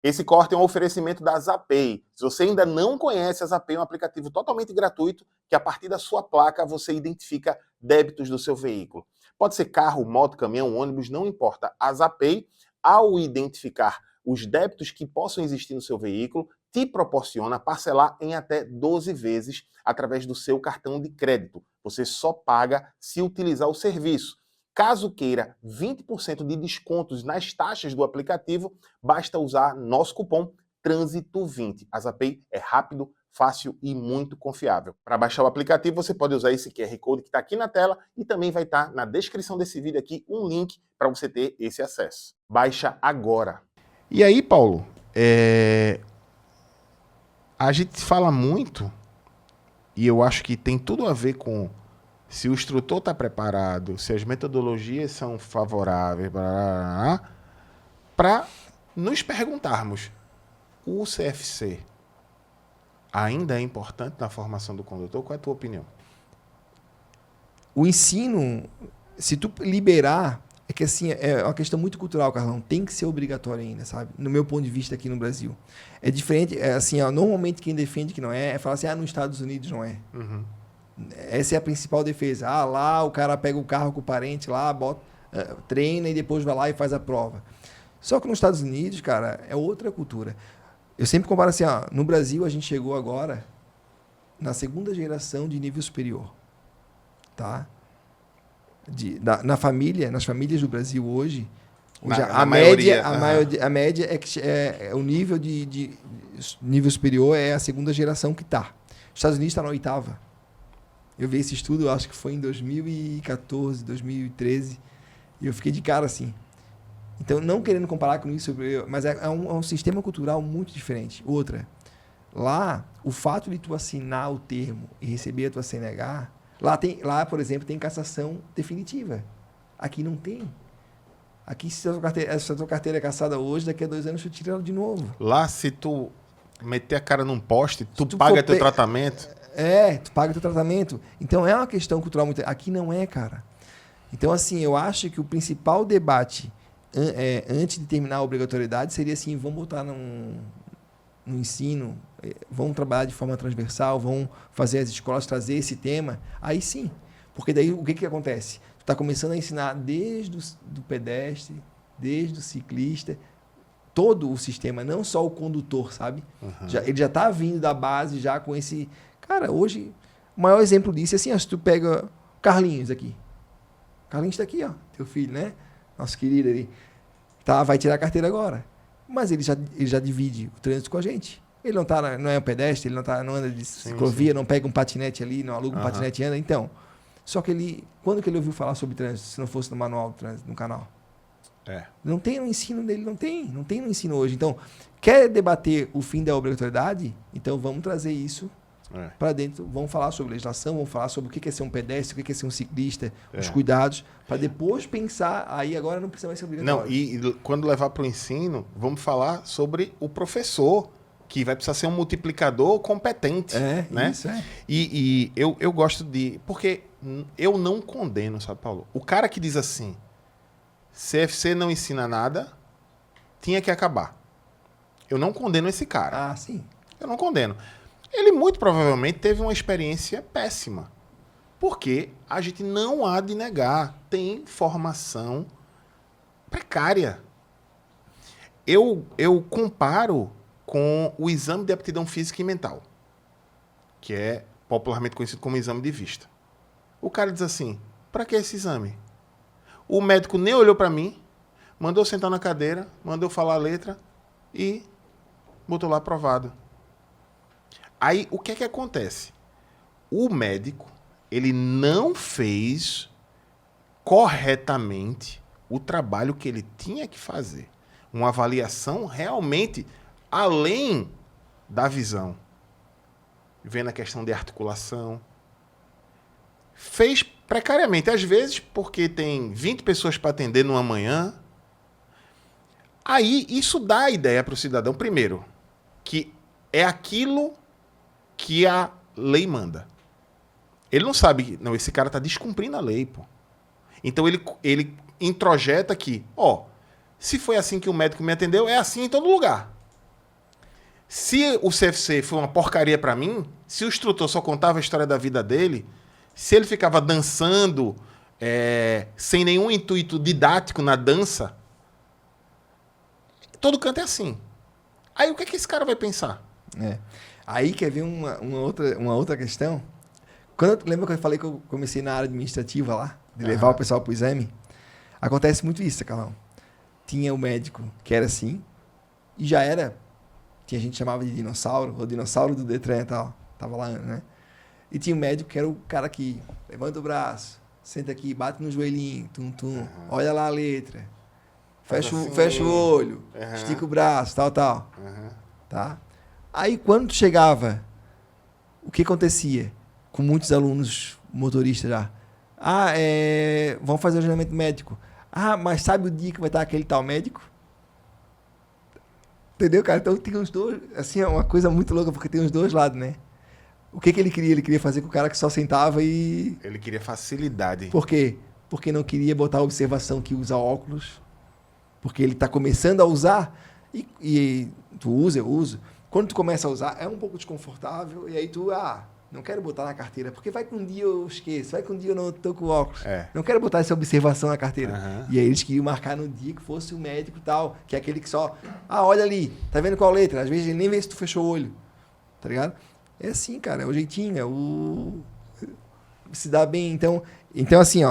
Esse corte é um oferecimento da Zapay. Se você ainda não conhece, a Zapay é um aplicativo totalmente gratuito que a partir da sua placa você identifica débitos do seu veículo. Pode ser carro, moto, caminhão, ônibus, não importa. A Zapay, ao identificar os débitos que possam existir no seu veículo, te proporciona parcelar em até 12 vezes através do seu cartão de crédito. Você só paga se utilizar o serviço. Caso queira 20% de descontos nas taxas do aplicativo, basta usar nosso cupom TRânsito20. A Zapay é rápido, fácil e muito confiável. Para baixar o aplicativo, você pode usar esse QR Code que está aqui na tela e também vai estar na descrição desse vídeo aqui um link para você ter esse acesso. Baixa agora. E aí, Paulo, a gente fala muito, e eu acho que tem tudo a ver com se o instrutor está preparado, se as metodologias são favoráveis, para nos perguntarmos, o CFC ainda é importante na formação do condutor? Qual é a tua opinião? O ensino, se tu liberar, é que assim, é uma questão muito cultural, Carlão, tem que ser obrigatório ainda, sabe? No meu ponto de vista aqui no Brasil. É diferente, assim, normalmente quem defende que não é falar assim, nos Estados Unidos não é. Uhum. Essa é a principal defesa. Lá o cara pega o carro com o parente lá, bota, treina e depois vai lá e faz a prova. Só que nos Estados Unidos, cara, é outra cultura. Eu sempre comparo assim, no Brasil a gente chegou agora na segunda geração de nível superior, tá? Na família, nas famílias do Brasil hoje, a média é o nível de nível superior é a segunda geração que tá. Os Estados Unidos está na oitava. Eu vi esse estudo, acho que foi em 2014, 2013, e eu fiquei de cara assim. Então, não querendo comparar com isso, mas é um sistema cultural muito diferente. Outra, lá, o fato de tu assinar o termo e receber a tua CNH, lá, por exemplo, tem cassação definitiva. Aqui não tem. Aqui, se a tua carteira é cassada hoje, daqui a 2 anos tu tira ela de novo. Lá, se tu meter a cara num poste, tu paga teu tratamento. Tu paga teu tratamento. Então, é uma questão cultural muito... Aqui não é, cara. Então, assim, eu acho que o principal debate antes de terminar a obrigatoriedade seria assim, vamos botar no ensino, vamos trabalhar de forma transversal, vamos fazer as escolas trazer esse tema, aí sim. Porque daí o que acontece? Tu está começando a ensinar desde do pedestre, desde o ciclista, todo o sistema, não só o condutor, sabe? Uhum. Ele já está vindo da base já com esse... Cara, hoje, o maior exemplo disso é assim, se tu pega o Carlinhos aqui. O Carlinhos está aqui, ó, teu filho, né? Nosso querido ali. Vai tirar a carteira agora. Mas ele já divide o trânsito com a gente. Ele não é um pedestre, ele não anda de ciclovia, não pega um patinete ali, não aluga um patinete e anda. Então, só que quando que ele ouviu falar sobre trânsito, se não fosse no manual do trânsito, no canal? Não tem no ensino dele, não tem no ensino hoje. Então, quer debater o fim da obrigatoriedade? Então, vamos trazer isso para dentro. Vamos falar sobre legislação, vamos falar sobre o que é ser um pedestre, o que é ser um ciclista, os cuidados, para depois pensar, aí agora não precisa mais ser obrigatório. Não, e quando levar para o ensino, vamos falar sobre o professor, que vai precisar ser um multiplicador competente. Né? Isso, E eu gosto de... Porque eu não condeno, sabe, Paulo? O cara que diz assim, CFC não ensina nada, tinha que acabar. Eu não condeno esse cara. Sim. Eu não condeno. Ele muito provavelmente teve uma experiência péssima. Porque a gente não há de negar, tem formação precária. Eu comparo com o exame de aptidão física e mental, que é popularmente conhecido como exame de vista. O cara diz assim, para que esse exame? O médico nem olhou para mim, mandou sentar na cadeira, mandou falar a letra e botou lá aprovado. Aí, o que é que acontece? O médico, ele não fez corretamente o trabalho que ele tinha que fazer. Uma avaliação realmente além da visão. Vendo a questão de articulação. Fez precariamente, às vezes, porque tem 20 pessoas para atender numa manhã. Aí, isso dá a ideia para o cidadão, primeiro, que é aquilo que a lei manda. Ele não sabe, não, esse cara está descumprindo a lei, pô. Então ele introjeta que, se foi assim que o médico me atendeu, é assim em todo lugar. Se o CFC foi uma porcaria pra mim, se o instrutor só contava a história da vida dele, se ele ficava dançando sem nenhum intuito didático na dança, todo canto é assim. Aí o que é que esse cara vai pensar? Aí quer ver uma outra questão? Lembra que eu falei que eu comecei na área administrativa lá? De levar o pessoal pro exame? Acontece muito isso, Carlão. Tinha o médico que era assim, e já era... Tinha gente que chamava de dinossauro, o dinossauro do Detran e tal. Tava lá, né? E tinha o médico que era o cara que levanta o braço, senta aqui, bate no joelhinho, olha lá a letra, fecha o olho, estica o braço, tal. Tá? Aí quando chegava, o que acontecia? Com muitos alunos motoristas já. Vamos fazer o agendamento médico. Mas sabe o dia que vai estar aquele tal médico? Entendeu, cara? Então tem os dois... Assim, é uma coisa muito louca, porque tem os dois lados, né? O que ele queria? Ele queria fazer com o cara que só sentava e... Ele queria facilidade. Por quê? Porque não queria botar a observação que usa óculos. Porque ele está começando a usar. E tu usa, eu uso. Quando tu começa a usar, é um pouco desconfortável. E aí tu... não quero botar na carteira, porque vai que um dia eu esqueço, vai que um dia eu não tô com óculos. Não quero botar essa observação na carteira. E aí eles queriam marcar no dia que fosse o médico e tal, que é aquele que só, olha ali, tá vendo qual letra? Às vezes ele nem vê se tu fechou o olho, tá ligado? É assim, cara, é o jeitinho, é o... Se dá bem, então assim,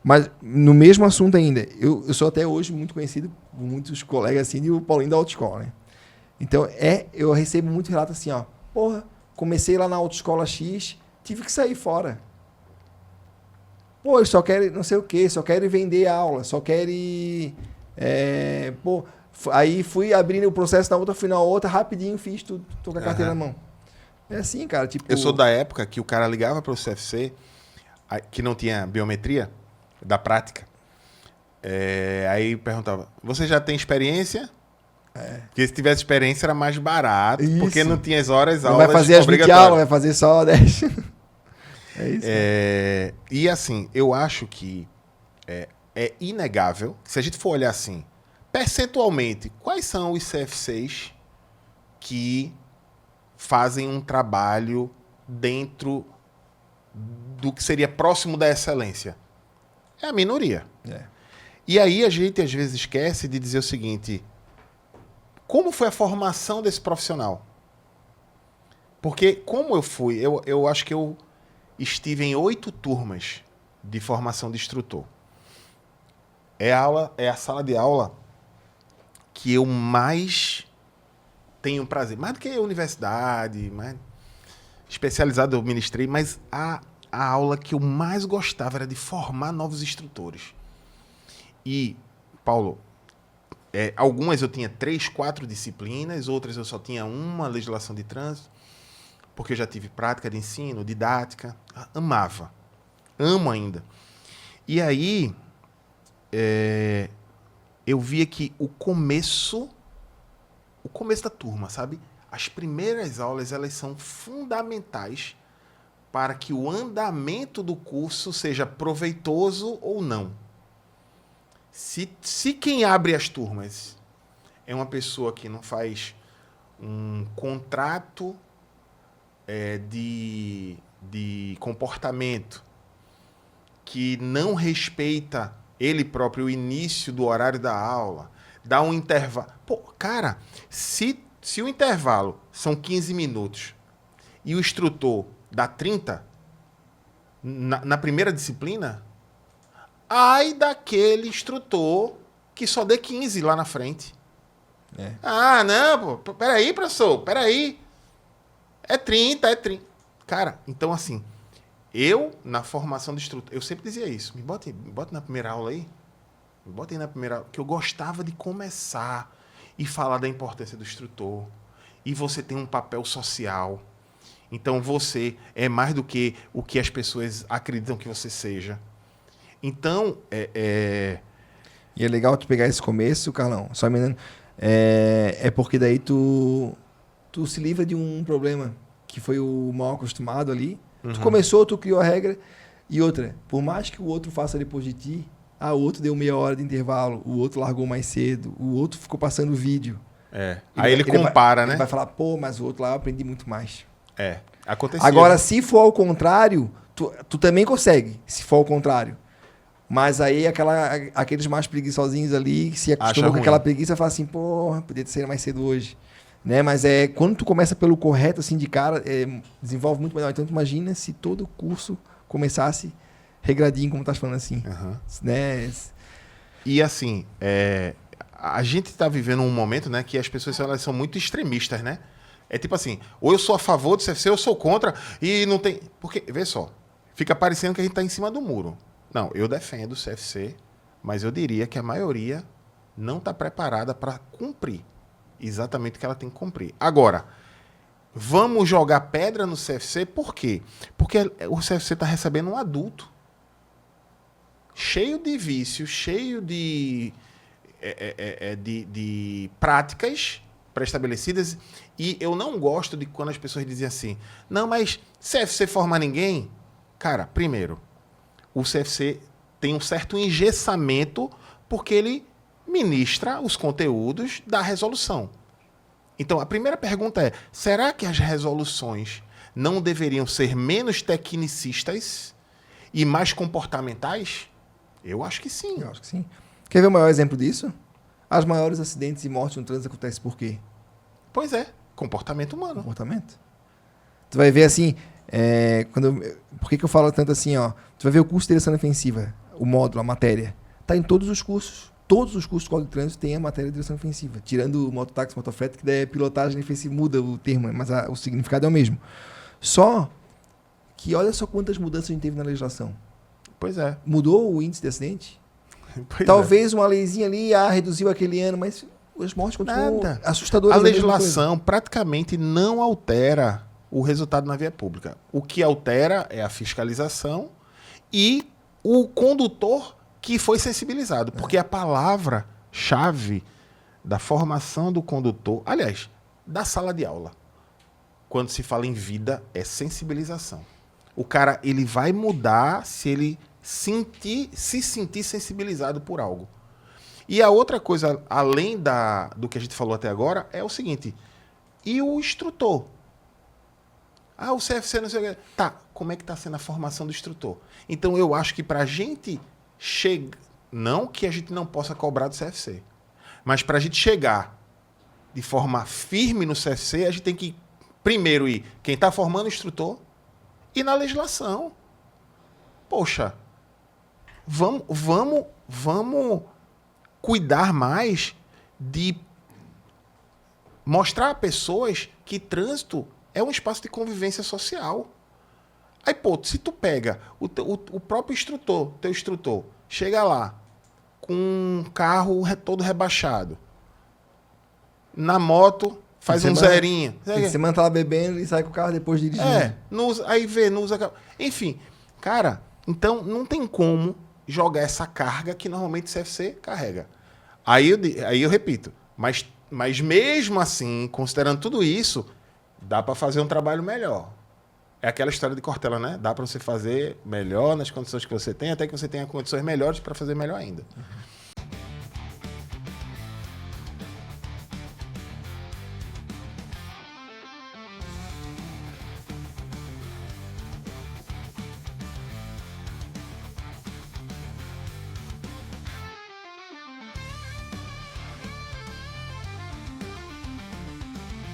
mas no mesmo assunto ainda, eu sou até hoje muito conhecido por muitos colegas assim, de o Paulinho da autoescola, né? Então, eu recebo muito relato assim, porra, comecei lá na autoescola X, tive que sair fora. Pô, eu só quero não sei o quê, só quero vender aula, só quero aí fui abrindo o processo na outra, fui na outra, rapidinho fiz tudo, tô com a carteira na mão. É assim, cara, tipo... Eu sou da época que o cara ligava para o CFC, que não tinha biometria, da prática, aí perguntava, você já tem experiência? Porque se tivesse experiência era mais barato, porque não tinha as aulas vai fazer as 20 aulas, vai fazer só 10. É isso. E assim, eu acho que é inegável, se a gente for olhar assim, percentualmente, quais são os CFCs que fazem um trabalho dentro do que seria próximo da excelência? É a minoria. E aí a gente às vezes esquece de dizer o seguinte... Como foi a formação desse profissional? Porque como eu fui, eu acho que eu estive em 8 turmas de formação de instrutor. É a sala de aula que eu mais tenho prazer. Mais do que a universidade, mais especializado eu ministrei, mas a aula que eu mais gostava era de formar novos instrutores. E, Paulo... algumas eu tinha 3, 4 disciplinas, outras eu só tinha uma, legislação de trânsito, porque eu já tive prática de ensino, didática, amava, amo ainda. E aí, eu via que o começo da turma, sabe? As primeiras aulas, elas são fundamentais para que o andamento do curso seja proveitoso ou não. Se quem abre as turmas é uma pessoa que não faz um contrato de comportamento, que não respeita ele próprio o início do horário da aula, dá um intervalo... Pô, cara, se o intervalo são 15 minutos e o instrutor dá 30 na primeira disciplina... Ai daquele instrutor que só dê 15 lá na frente. Não, pô, peraí, professor, peraí. É 30. Cara, então assim, eu, na formação de instrutor, eu sempre dizia isso, me bota na primeira aula aí, me bota aí na primeira aula, que eu gostava de começar e falar da importância do instrutor. E você tem um papel social. Então você é mais do que o que as pessoas acreditam que você seja. Então, E é legal tu pegar esse começo, Carlão, só me engano, porque daí tu se livra de um problema que foi o mal acostumado ali. Tu começou, tu criou a regra. E outra, por mais que o outro faça depois de ti, o outro deu meia hora de intervalo, o outro largou mais cedo, o outro ficou passando vídeo. Aí ele compara, né? Ele vai falar, pô, mas o outro lá eu aprendi muito mais. Aconteceu. Agora, se for ao contrário, tu também consegue, se for ao contrário. Mas aí aqueles mais preguiçosinhos ali, que se acostumam com aquela preguiça, fala assim, porra, podia ter saído mais cedo hoje. Né? Mas quando tu começa pelo correto, assim, de cara, desenvolve muito melhor. Então, tu imagina se todo o curso começasse regradinho, como tu tá falando assim. Né? E assim, a gente está vivendo um momento, né, que as pessoas elas são muito extremistas, né? É tipo assim, ou eu sou a favor do CFC, ou eu sou contra, e não tem... Porque, vê só, fica parecendo que a gente está em cima do muro. Não, eu defendo o CFC, mas eu diria que a maioria não está preparada para cumprir exatamente o que ela tem que cumprir. Agora, vamos jogar pedra no CFC, por quê? Porque o CFC está recebendo um adulto cheio de vícios, cheio de práticas pré-estabelecidas, e eu não gosto de quando as pessoas dizem assim, não, mas CFC forma ninguém? Cara, primeiro, o CFC tem um certo engessamento porque ele ministra os conteúdos da resolução. Então, a primeira pergunta é, será que as resoluções não deveriam ser menos tecnicistas e mais comportamentais? Eu acho que sim. Eu acho que sim. Quer ver o maior exemplo disso? As maiores acidentes e mortes no trânsito acontecem por quê? Pois é, comportamento humano. Comportamento. Tu vai ver assim, por que eu falo tanto assim, ó? Tu vai ver o curso de direção defensiva, o módulo, a matéria. Tá em todos os cursos. Todos os cursos de Código de Trânsito têm a matéria de direção defensiva. Tirando o mototáxi, motofrete, que daí é pilotagem defensiva, muda o termo, mas o significado é o mesmo. Só que olha só quantas mudanças a gente teve na legislação. Pois é. Mudou o índice de acidente? Pois Talvez uma leizinha ali, reduziu aquele ano, mas as mortes continuam assustadoras. A legislação praticamente não altera o resultado na via pública. O que altera é a fiscalização e o condutor que foi sensibilizado. Porque a palavra-chave da formação do condutor, aliás, da sala de aula, quando se fala em vida, é sensibilização. O cara, ele vai mudar se ele se sentir sensibilizado por algo. E a outra coisa, além do que a gente falou até agora, é o seguinte, e o instrutor? O CFC não sei o que. Tá, como é que está sendo a formação do instrutor? Então, eu acho que para a gente chegar, não que a gente não possa cobrar do CFC, mas para a gente chegar de forma firme no CFC, a gente tem que, primeiro, ir quem está formando o instrutor e na legislação. Poxa, vamos cuidar mais de mostrar a pessoas que trânsito é um espaço de convivência social. Aí, pô, se tu pega o próprio instrutor, teu instrutor, chega lá com um carro todo rebaixado, na moto, faz um zerinho. Você manda lá bebendo e sai com o carro depois dirigindo. Não usa carro. Enfim, cara, então não tem como jogar essa carga que normalmente o CFC carrega. Aí eu repito, mas mesmo assim, considerando tudo isso, dá para fazer um trabalho melhor. É aquela história de Cortella, né? Dá para você fazer melhor nas condições que você tem, até que você tenha condições melhores para fazer melhor ainda.